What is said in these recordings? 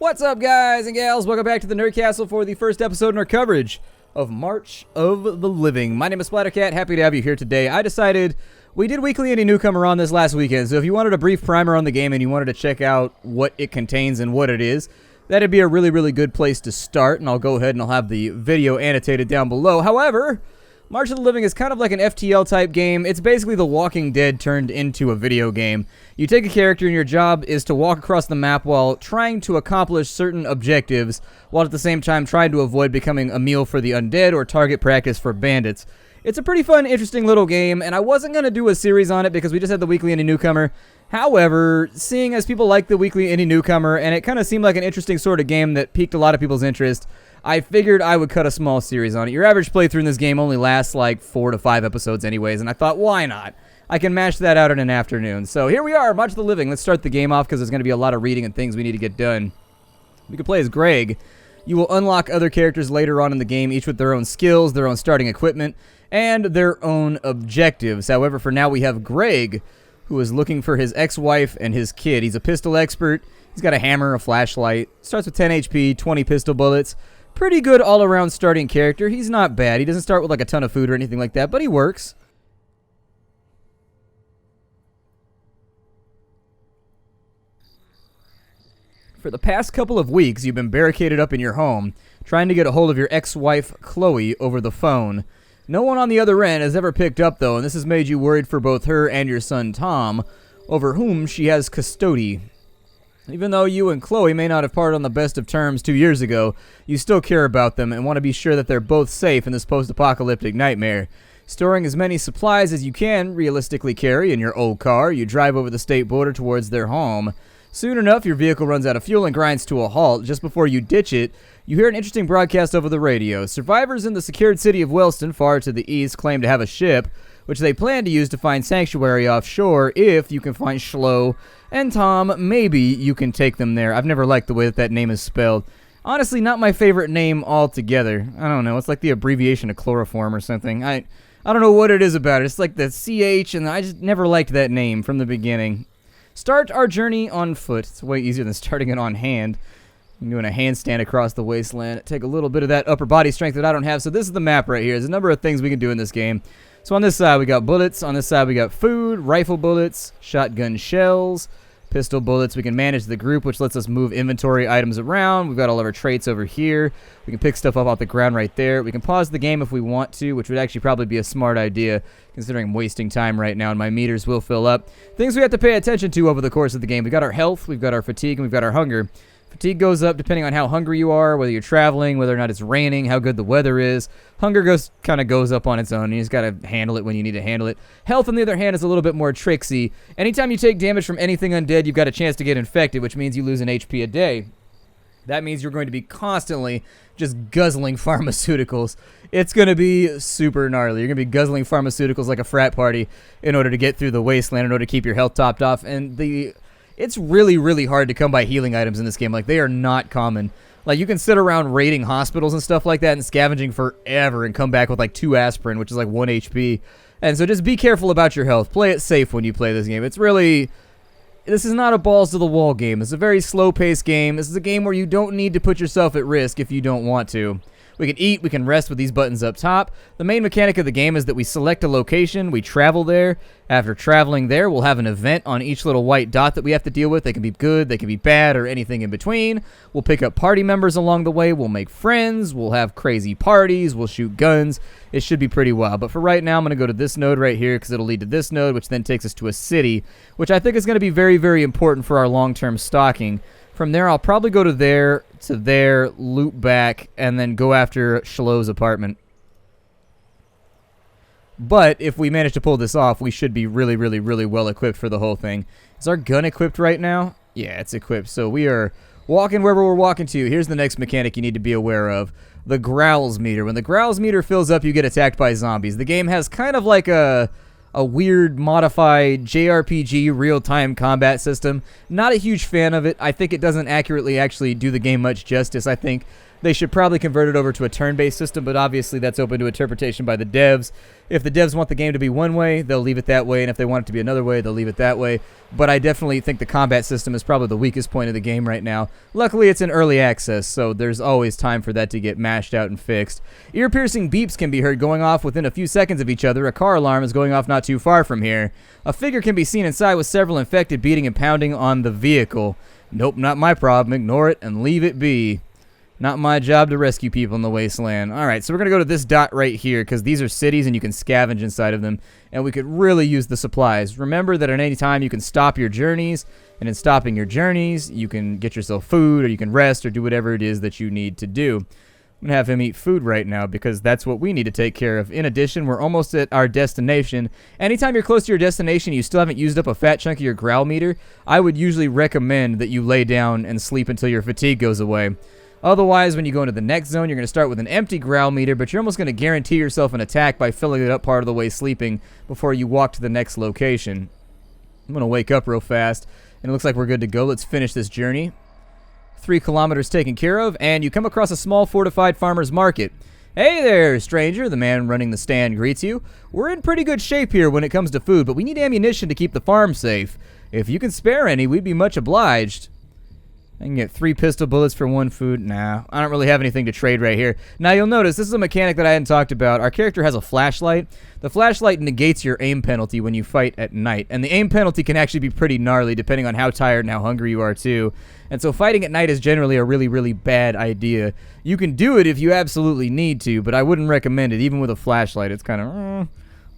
What's up, guys and gals? Welcome back to the Nerd Castle for the first episode in our coverage of March of the Living. My name is Splattercat. Happy to have you here today. I decided we did Weekly Indie Newcomer on this last weekend, so if you wanted a brief primer on the game and you wanted to check out what it contains and what it is, that'd be a really good place to start, and I'll go ahead and I'll have the video annotated down below. However, March of the Living is kind of like an FTL type game. It's basically The Walking Dead turned into a video game. You take a character and your job is to walk across the map while trying to accomplish certain objectives, while at the same time trying to avoid becoming a meal for the undead or target practice for bandits. It's a pretty fun, interesting little game, and I wasn't going to do a series on it because we just had the Weekly Indie Newcomer. However, seeing as people like the Weekly Indie Newcomer, and it kind of seemed like an interesting sort of game that piqued a lot of people's interest, I figured I would cut a small series on it. Your average playthrough in this game only lasts like 4 to 5 episodes anyways, and I thought, why not? I can mash that out in an afternoon. So here we are, March of the Living. Let's start the game off because there's going to be a lot of reading and things we need to get done. We can play as Greg. You will unlock other characters later on in the game, each with their own skills, their own starting equipment, and their own objectives. However, for now we have Greg, who is looking for his ex-wife and his kid. He's a pistol expert. He's got a hammer, a flashlight. Starts with 10 HP, 20 pistol bullets. Pretty good all-around starting character. He's not bad. He doesn't start with like a ton of food or anything like that, but he works. For the past couple of weeks, you've been barricaded up in your home, trying to get a hold of your ex-wife, Chloe, over the phone. No one on the other end has ever picked up, though, and this has made you worried for both her and your son, Tom, over whom she has custody. Even though you and Chloe may not have parted on the best of terms 2 years ago, you still care about them and want to be sure that they're both safe in this post-apocalyptic nightmare. Storing as many supplies as you can realistically carry in your old car, you drive over the state border towards their home. Soon enough, your vehicle runs out of fuel and grinds to a halt. Just before you ditch it, you hear an interesting broadcast over the radio. Survivors in the secured city of Wellston, far to the east, claim to have a ship, which they plan to use to find sanctuary offshore. If you can find Schlo and Tom, maybe you can take them there. I've never liked the way that that name is spelled. Honestly, not my favorite name altogether. I don't know, it's like the abbreviation of chloroform or something. I don't know what it is about it. It's like the CH, and I just never liked that name from the beginning. Start our journey on foot. It's way easier than starting it on hand. I'm doing a handstand across the wasteland. Take a little bit of that upper body strength that I don't have. So this is the map right here. There's a number of things we can do in this game. So on this side we got bullets. On this side we got food, rifle bullets, shotgun shells, pistol bullets. We can manage the group, which lets us move inventory items around. We've got all of our traits over here. We can pick stuff up off the ground right there. We can pause the game if we want to, which would actually probably be a smart idea, considering I'm wasting time right now and my meters will fill up. Things we have to pay attention to over the course of the game. We've got our health, we've got our fatigue, and we've got our hunger. Fatigue goes up depending on how hungry you are, whether you're traveling, whether or not it's raining, how good the weather is. Hunger kind of goes up on its own. You just got to handle it when you need to handle it. Health, on the other hand, is a little bit more tricksy. Anytime you take damage from anything undead, you've got a chance to get infected, which means you lose an HP a day. That means you're going to be constantly just guzzling pharmaceuticals. It's going to be super gnarly. You're going to be guzzling pharmaceuticals like a frat party in order to get through the wasteland, in order to keep your health topped off. And it's really hard to come by healing items in this game. Like, they are not common. Like, you can sit around raiding hospitals and stuff like that and scavenging forever and come back with like 2 aspirin, which is like 1 HP. And so just be careful about your health. Play it safe when you play this game. This is not a balls to the wall game. It's a very slow-paced game. This is a game where you don't need to put yourself at risk if you don't want to. We can eat, we can rest with these buttons up top. The main mechanic of the game is that we select a location, we travel there. After traveling there, we'll have an event on each little white dot that we have to deal with. They can be good, they can be bad, or anything in between. We'll pick up party members along the way, we'll make friends, we'll have crazy parties, we'll shoot guns. It should be pretty wild. But for right now, I'm going to go to this node right here because it'll lead to this node, which then takes us to a city, which I think is going to be very important for our long-term stalking. From there, I'll probably go to there, loop back, and then go after Schlo's apartment. But if we manage to pull this off, we should be really well equipped for the whole thing. Is our gun equipped right now? Yeah, it's equipped. So we are walking wherever we're walking to. Here's the next mechanic you need to be aware of. The growls meter. When the growls meter fills up, you get attacked by zombies. The game has kind of like a weird modified JRPG real-time combat system. Not a huge fan of it. I think it doesn't accurately actually do the game much justice. I think They should probably convert it over to a turn-based system, but obviously that's open to interpretation by the devs. If the devs want the game to be one way, they'll leave it that way, and if they want it to be another way, they'll leave it that way. But I definitely think the combat system is probably the weakest point of the game right now. Luckily, it's in early access, so there's always time for that to get mashed out and fixed. Ear-piercing beeps can be heard going off within a few seconds of each other. A car alarm is going off not too far from here. A figure can be seen inside with several infected beating and pounding on the vehicle. Nope, not my problem. Ignore it and leave it be. Not my job to rescue people in the wasteland. Alright, so we're going to go to this dot right here because these are cities and you can scavenge inside of them. And we could really use the supplies. Remember that at any time you can stop your journeys. And in stopping your journeys, you can get yourself food or you can rest or do whatever it is that you need to do. I'm going to have him eat food right now because that's what we need to take care of. In addition, we're almost at our destination. Anytime you're close to your destination and you still haven't used up a fat chunk of your growl meter, I would usually recommend that you lay down and sleep until your fatigue goes away. Otherwise, when you go into the next zone, you're going to start with an empty growl meter, but you're almost going to guarantee yourself an attack by filling it up part of the way sleeping before you walk to the next location. I'm going to wake up real fast, and it looks like we're good to go. Let's finish this journey. 3 kilometers taken care of, and you come across a small fortified farmer's market. Hey there, stranger, the man running the stand greets you. We're in pretty good shape here when it comes to food, but we need ammunition to keep the farm safe. If you can spare any, we'd be much obliged. I can get 3 pistol bullets for 1 food. Nah, I don't really have anything to trade right here. Now, you'll notice, this is a mechanic that I hadn't talked about. Our character has a flashlight. The flashlight negates your aim penalty when you fight at night. And the aim penalty can actually be pretty gnarly depending on how tired and how hungry you are, too. And so fighting at night is generally a really, really bad idea. You can do it if you absolutely need to, but I wouldn't recommend it, even with a flashlight. It's kind of a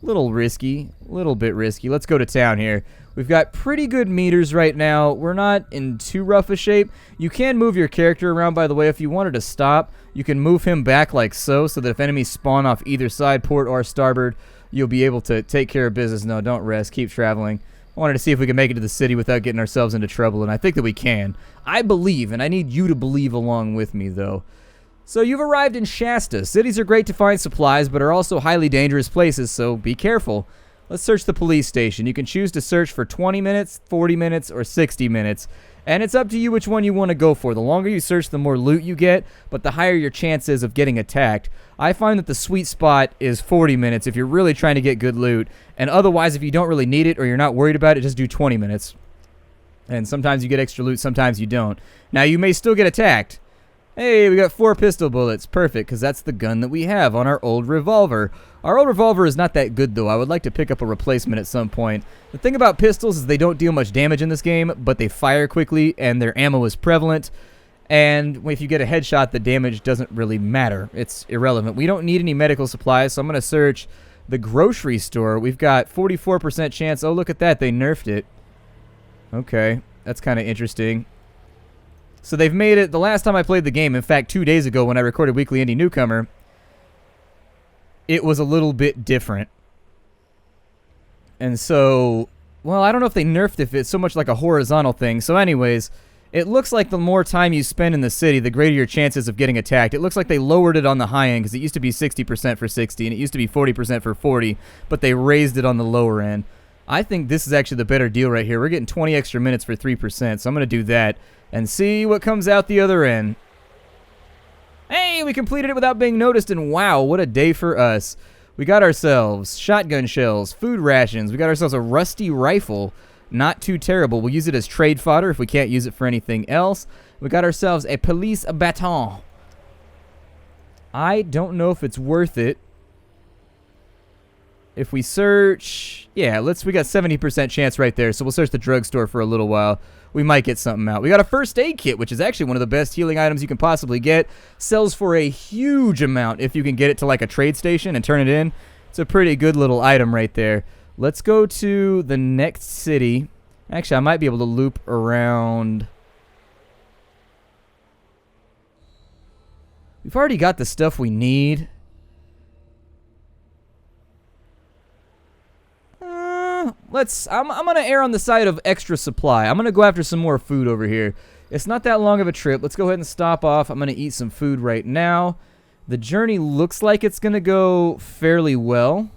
little risky, a little bit risky. Let's go to town here. We've got pretty good meters right now. We're not in too rough a shape. You can move your character around, by the way. If you wanted to stop, you can move him back like so that if enemies spawn off either side, port or starboard, you'll be able to take care of business. No, don't rest. Keep traveling. I wanted to see if we can make it to the city without getting ourselves into trouble, and I think that we can. I believe, and I need you to believe along with me, though. So you've arrived in Shasta. Cities are great to find supplies, but are also highly dangerous places, so be careful. Let's search the police station. You can choose to search for 20 minutes, 40 minutes, or 60 minutes. And it's up to you which one you want to go for. The longer you search, the more loot you get, but the higher your chance is of getting attacked. I find that the sweet spot is 40 minutes if you're really trying to get good loot. And otherwise, if you don't really need it or you're not worried about it, just do 20 minutes. And sometimes you get extra loot, sometimes you don't. Now, you may still get attacked. Hey, we got 4 pistol bullets. Perfect, because that's the gun that we have on our old revolver. Our old revolver is not that good, though. I would like to pick up a replacement at some point. The thing about pistols is they don't deal much damage in this game, but they fire quickly, and their ammo is prevalent. And if you get a headshot, the damage doesn't really matter. It's irrelevant. We don't need any medical supplies, so I'm going to search the grocery store. We've got 44% chance. Oh, look at that. They nerfed it. Okay, that's kind of interesting. So they've made it, the last time I played the game, in fact 2 days ago when I recorded Weekly Indie Newcomer, it was a little bit different. And so, well, I don't know if they nerfed it if it's so much like a horizontal thing. So anyways, it looks like the more time you spend in the city, the greater your chances of getting attacked. It looks like they lowered it on the high end because it used to be 60% for 60 and it used to be 40% for 40, but they raised it on the lower end. I think this is actually the better deal right here. We're getting 20 extra minutes for 3%, so I'm going to do that and see what comes out the other end. Hey, we completed it without being noticed, and wow, what a day for us. We got ourselves shotgun shells, food rations. We got ourselves a rusty rifle. Not too terrible. We'll use it as trade fodder if we can't use it for anything else. We got ourselves a police baton. I don't know if it's worth it. If we search, yeah, we got 70% chance right there, so we'll search the drugstore for a little while. We might get something out. We got a first aid kit, which is actually one of the best healing items you can possibly get. Sells for a huge amount if you can get it to like a trade station and turn it in. It's a pretty good little item right there. Let's go to the next city. Actually, I might be able to loop around. We've already got the stuff we need. I'm going to err on the side of extra supply. I'm going to go after some more food over here. It's not that long of a trip. Let's go ahead and stop off. I'm going to eat some food right now. The journey looks like it's going to go fairly well.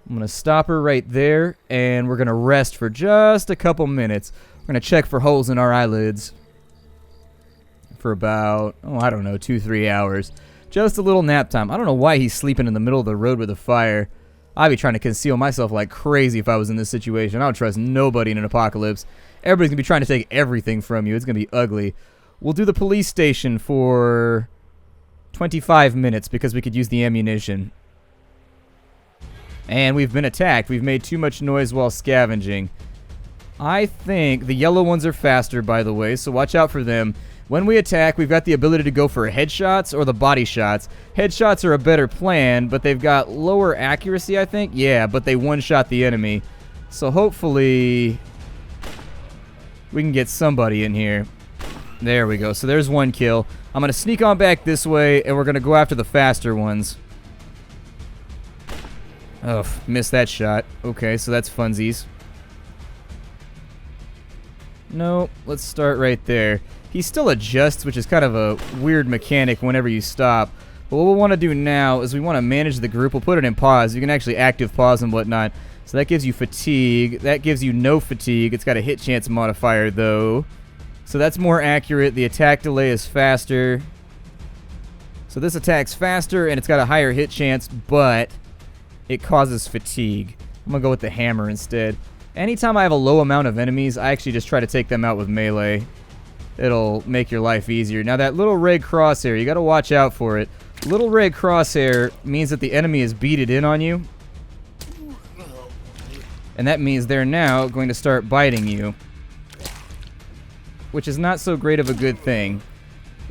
I'm going to stop her right there, and we're going to rest for just a couple minutes. We're going to check for holes in our eyelids. for about, oh, I don't know, 2-3 hours. Just a little nap time. I don't know why he's sleeping in the middle of the road with a fire. I'd be trying to conceal myself like crazy if I was in this situation. I don't trust nobody in an apocalypse. Everybody's going to be trying to take everything from you. It's going to be ugly. We'll do the police station for 25 minutes because we could use the ammunition. And we've been attacked. We've made too much noise while scavenging. I think the yellow ones are faster, by the way, so watch out for them. When we attack, we've got the ability to go for headshots or the body shots. Headshots are a better plan, but they've got lower accuracy, I think. Yeah, but they one-shot the enemy. So hopefully we can get somebody in here. There we go. So there's one kill. I'm going to sneak on back this way, and we're going to go after the faster ones. Oh, missed that shot. Okay, so that's funsies. No, let's start right there. He still adjusts, which is kind of a weird mechanic whenever you stop. But what we'll want to do now is we want to manage the group. We'll put it in pause. You can actually active pause and whatnot. So that gives you fatigue. That gives you no fatigue. It's got a hit chance modifier, though. So that's more accurate. The attack delay is faster. So this attack's faster, and it's got a higher hit chance, but it causes fatigue. I'm going to go with the hammer instead. Anytime I have a low amount of enemies, I actually just try to take them out with melee. It'll make your life easier. Now that little red crosshair, you got to watch out for it. Little red crosshair means that the enemy is beaded in on you. And that means they're now going to start biting you, which is not so great of a good thing.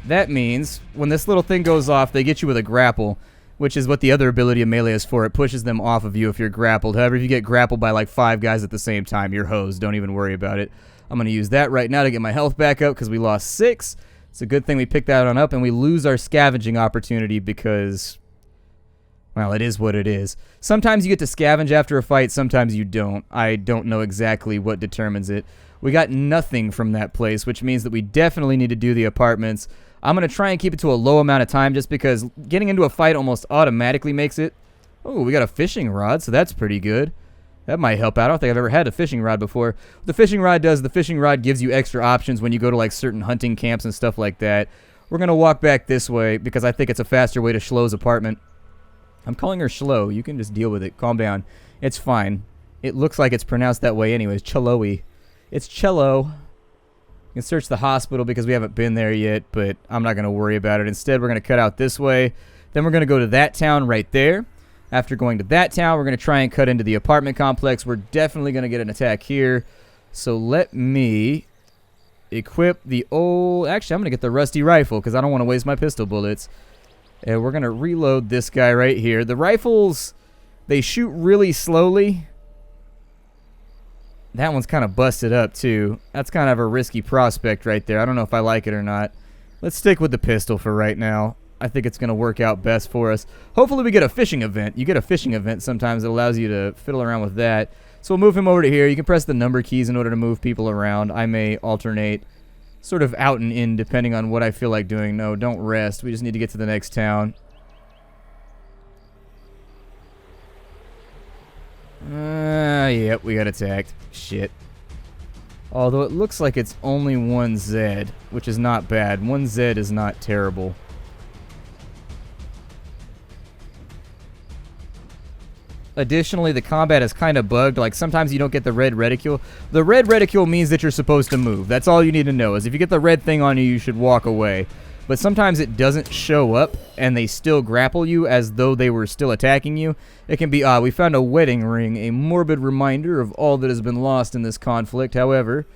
That means when this little thing goes off, they get you with a grapple, which is what the other ability of melee is for. It pushes them off of you if you're grappled. However, if you get grappled by like 5 guys at the same time, you're hosed. Don't even worry about it. I'm going to use that right now to get my health back up because we lost 6. It's a good thing we picked that one up, and we lose our scavenging opportunity because, well, it is what it is. Sometimes you get to scavenge after a fight, sometimes you don't. I don't know exactly what determines it. We got nothing from that place, which means that we definitely need to do the apartments. I'm going to try and keep it to a low amount of time just because getting into a fight almost automatically makes it. Oh, we got a fishing rod, so that's pretty good. That might help out. I don't think I've ever had a fishing rod before. What the fishing rod does, the fishing rod gives you extra options when you go to like certain hunting camps and stuff like that. We're going to walk back this way because I think it's a faster way to Schlo's apartment. I'm calling her Schlo. You can just deal with it. Calm down. It's fine. It looks like it's pronounced that way anyways. Chloe. It's Cello. You can search the hospital because we haven't been there yet, but I'm not going to worry about it. Instead, we're going to cut out this way. Then we're going to go to that town right there. After going to that town, we're going to try and cut into the apartment complex. We're definitely going to get an attack here. So let me equip the old... Actually, I'm going to get the rusty rifle because I don't want to waste my pistol bullets. And we're going to reload this guy right here. The rifles, they shoot really slowly. That one's kind of busted up, too. That's kind of a risky prospect right there. I don't know if I like it or not. Let's stick with the pistol for right now. I think it's going to work out best for us. Hopefully we get a fishing event. You get a fishing event sometimes. It allows you to fiddle around with that. So we'll move him over to here. You can press the number keys in order to move people around. I may alternate sort of out and in depending on what I feel like doing. No, don't rest. We just need to get to the next town. Yep, we got attacked. Shit. Although it looks like it's only 1 Zed, which is not bad. 1 Zed is not terrible. Additionally, the combat is kind of bugged. Like, sometimes you don't get the red reticule. The red reticule means that you're supposed to move. That's all you need to know, is if you get the red thing on you, you should walk away. But sometimes it doesn't show up, and they still grapple you as though they were still attacking you. It can be odd. We found a wedding ring, a morbid reminder of all that has been lost in this conflict. However,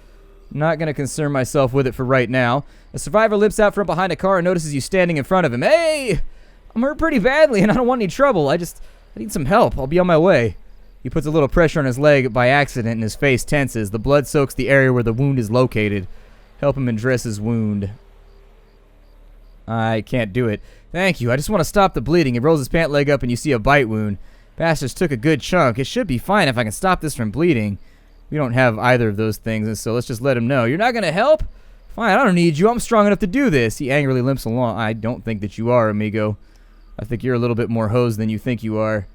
I'm not going to concern myself with it for right now. A survivor limps out from behind a car and notices you standing in front of him. Hey! I'm hurt pretty badly, and I don't want any trouble. I need some help. I'll be on my way. He puts a little pressure on his leg by accident and his face tenses. The blood soaks the area where the wound is located. Help him undress his wound. I can't do it. Thank you. I just want to stop the bleeding. He rolls his pant leg up and you see a bite wound. Bastards took a good chunk. It should be fine if I can stop this from bleeding. We don't have either of those things, and so let's just let him know. You're not going to help? Fine, I don't need you. I'm strong enough to do this. He angrily limps along. I don't think that you are, amigo. I think you're a little bit more hosed than you think you are.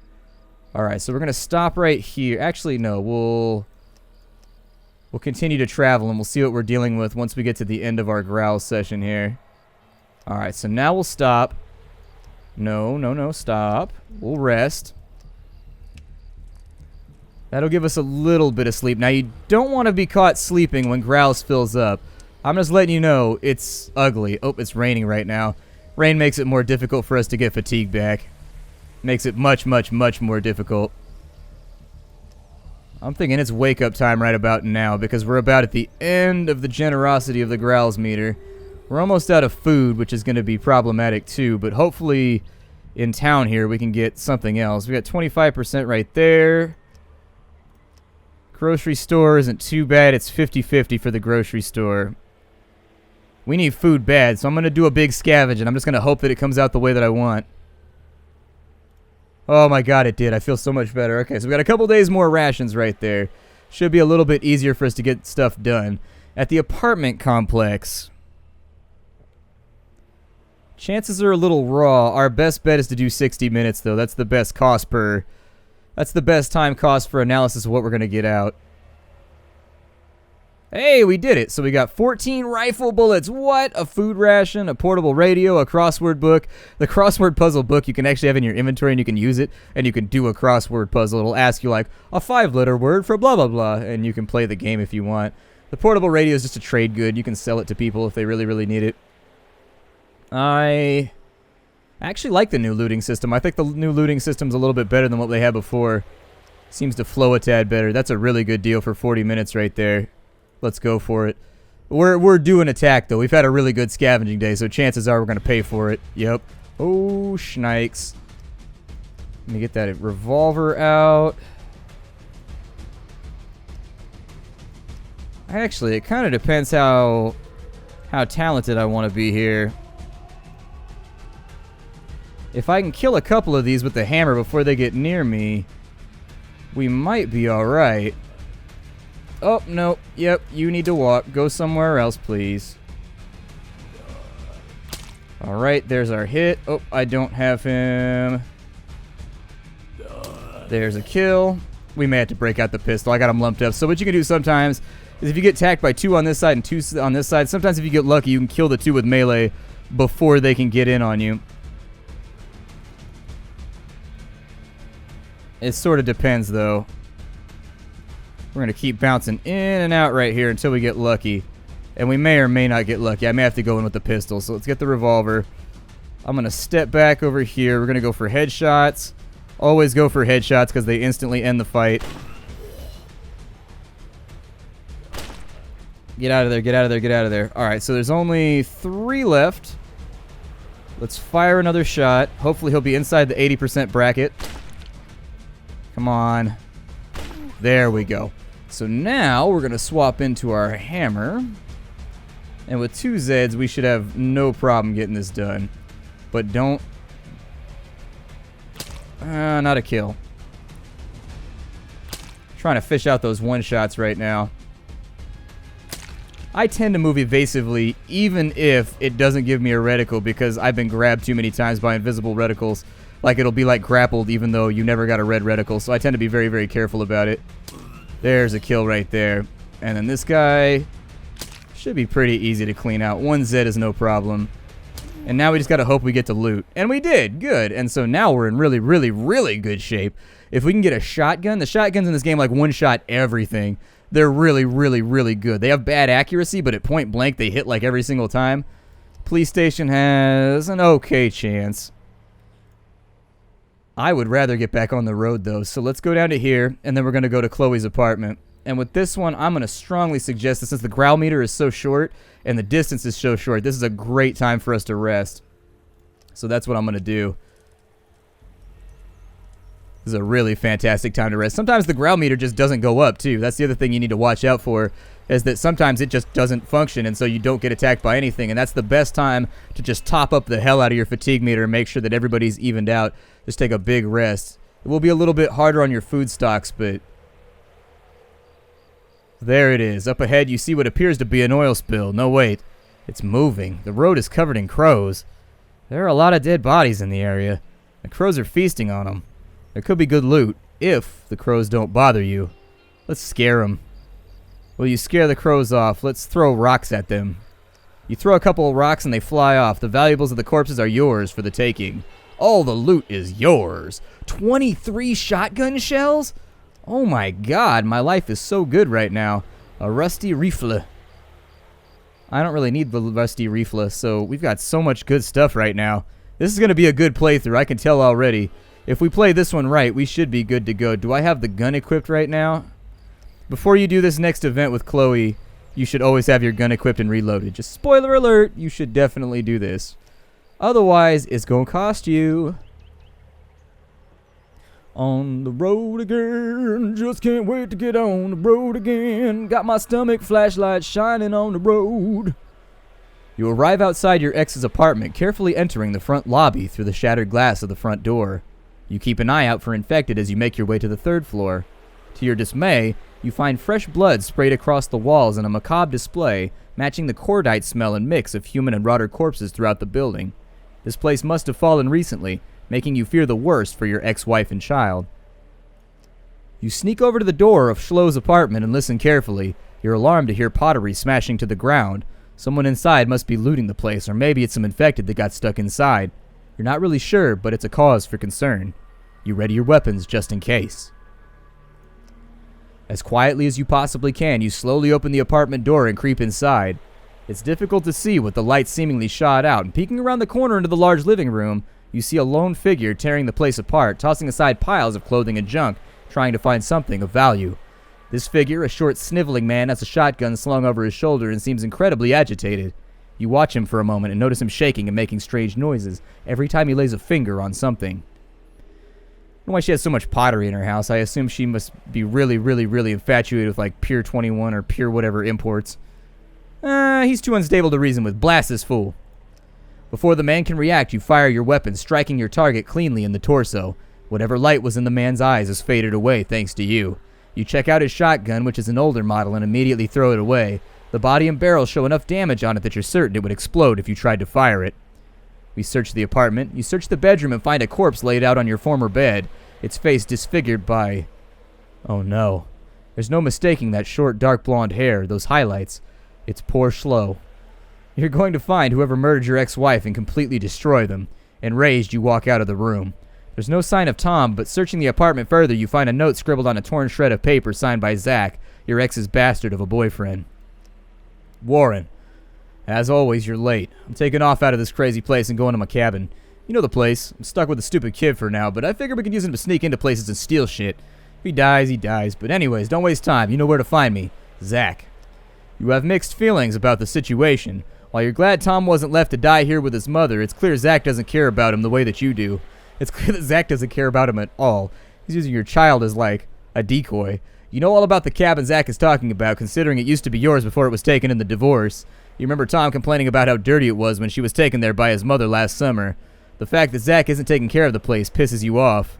Alright, so we're going to stop right here. Actually, no, we'll continue to travel, and we'll see what we're dealing with once we get to the end of our growl session here. Alright, so now we'll stop. No, stop. We'll rest. That'll give us a little bit of sleep. Now, you don't want to be caught sleeping when Growls fills up. I'm just letting you know, it's ugly. Oh, it's raining right now. Rain makes it more difficult for us to get fatigue back. Makes it much, much, much more difficult. I'm thinking it's wake-up time right about now, because we're about at the end of the generosity of the Growls meter. We're almost out of food, which is going to be problematic too, but hopefully in town here we can get something else. We got 25% right there. Grocery store isn't too bad. It's 50-50 for the grocery store. We need food bad, so I'm going to do a big scavenge, and I'm just going to hope that it comes out the way that I want. Oh my god, it did. I feel so much better. Okay, so we got a couple days more rations right there. Should be a little bit easier for us to get stuff done. At the apartment complex, chances are a little raw. Our best bet is to do 60 minutes, though. That's the best cost per... That's the best time cost for analysis of what we're going to get out. Hey, we did it. So we got 14 rifle bullets. What? A food ration, a portable radio, a crossword book. The crossword puzzle book you can actually have in your inventory and you can use it. And you can do a crossword puzzle. It'll ask you like, a 5-letter word for blah, blah, blah. And you can play the game if you want. The portable radio is just a trade good. You can sell it to people if they really, really need it. I actually like the new looting system. I think the new looting system's a little bit better than what they had before. Seems to flow a tad better. That's a really good deal for 40 minutes right there. Let's go for it. We're due an attack, though. We've had a really good scavenging day, so chances are we're going to pay for it. Yep. Oh, shnikes. Let me get that revolver out. Actually, it kind of depends how talented I want to be here. If I can kill a couple of these with the hammer before they get near me, we might be alright. Oh, no. Yep, you need to walk. Go somewhere else, please. Alright, there's our hit. Oh, I don't have him. There's a kill. We may have to break out the pistol. I got him lumped up. So what you can do sometimes is if you get attacked by 2 on this side and 2 on this side, sometimes if you get lucky, you can kill the 2 with melee before they can get in on you. It sort of depends, though. We're going to keep bouncing in and out right here until we get lucky. And we may or may not get lucky. I may have to go in with the pistol. So let's get the revolver. I'm going to step back over here. We're going to go for headshots. Always go for headshots because they instantly end the fight. Get out of there, get out of there, get out of there. Alright, so there's only 3 left. Let's fire another shot. Hopefully he'll be inside the 80% bracket. Come on. There we go. So now we're going to swap into our hammer. And with 2 Zeds, we should have no problem getting this done. But don't... not a kill. Trying to fish out those one-shots right now. I tend to move evasively even if it doesn't give me a reticle because I've been grabbed too many times by invisible reticles. Like it'll be like grappled even though you never got a red reticle. So I tend to be very, very careful about it. There's a kill right there. And then this guy should be pretty easy to clean out. 1 Zed is no problem. And now we just got to hope we get to loot. And we did. Good. And so now we're in really, really, really good shape. If we can get a shotgun. The shotguns in this game like one-shot everything. They're really, really, really good. They have bad accuracy, but at point blank they hit like every single time. Police station has an okay chance. I would rather get back on the road, though. So let's go down to here, and then we're going to go to Chloe's apartment. And with this one, I'm going to strongly suggest that since the growl meter is so short and the distance is so short, this is a great time for us to rest. So that's what I'm going to do. This is a really fantastic time to rest. Sometimes the growl meter just doesn't go up, too. That's the other thing you need to watch out for, is that sometimes it just doesn't function, and so you don't get attacked by anything. And that's the best time to just top up the hell out of your fatigue meter and make sure that everybody's evened out. Just take a big rest. It will be a little bit harder on your food stocks, but... There it is. Up ahead, you see what appears to be an oil spill. No, wait. It's moving. The road is covered in crows. There are a lot of dead bodies in the area. The crows are feasting on them. There could be good loot, if the crows don't bother you. Let's scare them. Will you scare the crows off? Let's throw rocks at them. You throw a couple of rocks and they fly off. The valuables of the corpses are yours for the taking. All the loot is yours. 23 shotgun shells? Oh my god, my life is so good right now. A rusty rifle. I don't really need the rusty rifle, so we've got so much good stuff right now. This is going to be a good playthrough, I can tell already. If we play this one right, we should be good to go. Do I have the gun equipped right now? Before you do this next event with Chloe, you should always have your gun equipped and reloaded. Just spoiler alert, you should definitely do this. Otherwise, it's gonna cost you. On the road again, just can't wait to get on the road again. Got my stomach flashlight shining on the road. You arrive outside your ex's apartment, carefully entering the front lobby through the shattered glass of the front door. You keep an eye out for infected as you make your way to the 3rd floor. To your dismay, you find fresh blood sprayed across the walls in a macabre display, matching the cordite smell and mix of human and rotted corpses throughout the building. This place must have fallen recently, making you fear the worst for your ex-wife and child. You sneak over to the door of Chloest's apartment and listen carefully. You're alarmed to hear pottery smashing to the ground. Someone inside must be looting the place, or maybe it's some infected that got stuck inside. You're not really sure, but it's a cause for concern. You ready your weapons just in case. As quietly as you possibly can, you slowly open the apartment door and creep inside. It's difficult to see with the light seemingly shot out, and peeking around the corner into the large living room, you see a lone figure tearing the place apart, tossing aside piles of clothing and junk, trying to find something of value. This figure, a short, sniveling man, has a shotgun slung over his shoulder and seems incredibly agitated. You watch him for a moment and notice him shaking and making strange noises every time he lays a finger on something. I don't know why she has so much pottery in her house. I assume she must be really, really, really infatuated with like Pure 21 or Pure whatever imports. He's too unstable to reason with. Blast this fool. Before the man can react, you fire your weapon, striking your target cleanly in the torso. Whatever light was in the man's eyes has faded away thanks to you. You check out his shotgun, which is an older model, and immediately throw it away. The body and barrel show enough damage on it that you're certain it would explode if you tried to fire it. We search the apartment. You search the bedroom and find a corpse laid out on your former bed, its face disfigured by... Oh no. There's no mistaking that short, dark blonde hair, those highlights. It's poor Chloe. You're going to find whoever murdered your ex-wife and completely destroy them. Enraged, you walk out of the room. There's no sign of Tom, but searching the apartment further, you find a note scribbled on a torn shred of paper signed by Zach, your ex's bastard of a boyfriend. Warren. As always, you're late. I'm taking off out of this crazy place and going to my cabin. You know the place. I'm stuck with a stupid kid for now, but I figure we can use him to sneak into places and steal shit. If he dies, he dies. But anyways, don't waste time. You know where to find me. Zach. You have mixed feelings about the situation. While you're glad Tom wasn't left to die here with his mother, it's clear Zach doesn't care about him the way that you do. It's clear that Zach doesn't care about him at all. He's using your child as, like, a decoy. You know all about the cabin Zach is talking about, considering it used to be yours before it was taken in the divorce. You remember Tom complaining about how dirty it was when she was taken there by his mother last summer. The fact that Zach isn't taking care of the place pisses you off.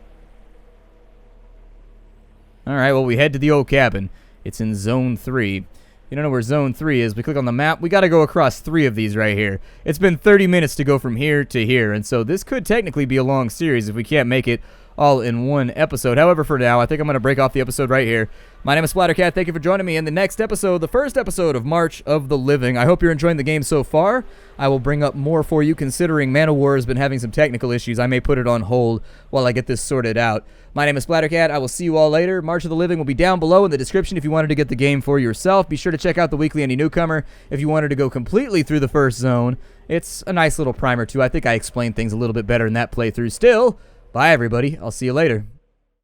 Alright, well, we head to the old cabin. It's in Zone 3. You don't know where Zone 3 is. We click on the map. We got to go across 3 of these right here. It's been 30 minutes to go from here to here, and so this could technically be a long series if we can't make it all in one episode. However, for now, I think I'm going to break off the episode right here. My name is Splattercat. Thank you for joining me in the next episode, the first episode of March of the Living. I hope you're enjoying the game so far. I will bring up more for you, considering Man of War has been having some technical issues. I may put it on hold while I get this sorted out. My name is Splattercat. I will see you all later. March of the Living will be down below in the description if you wanted to get the game for yourself. Be sure to check out the Weekly Indie Newcomer if you wanted to go completely through the first zone. It's a nice little primer, too. I think I explained things a little bit better in that playthrough. Still, bye, everybody. I'll see you later.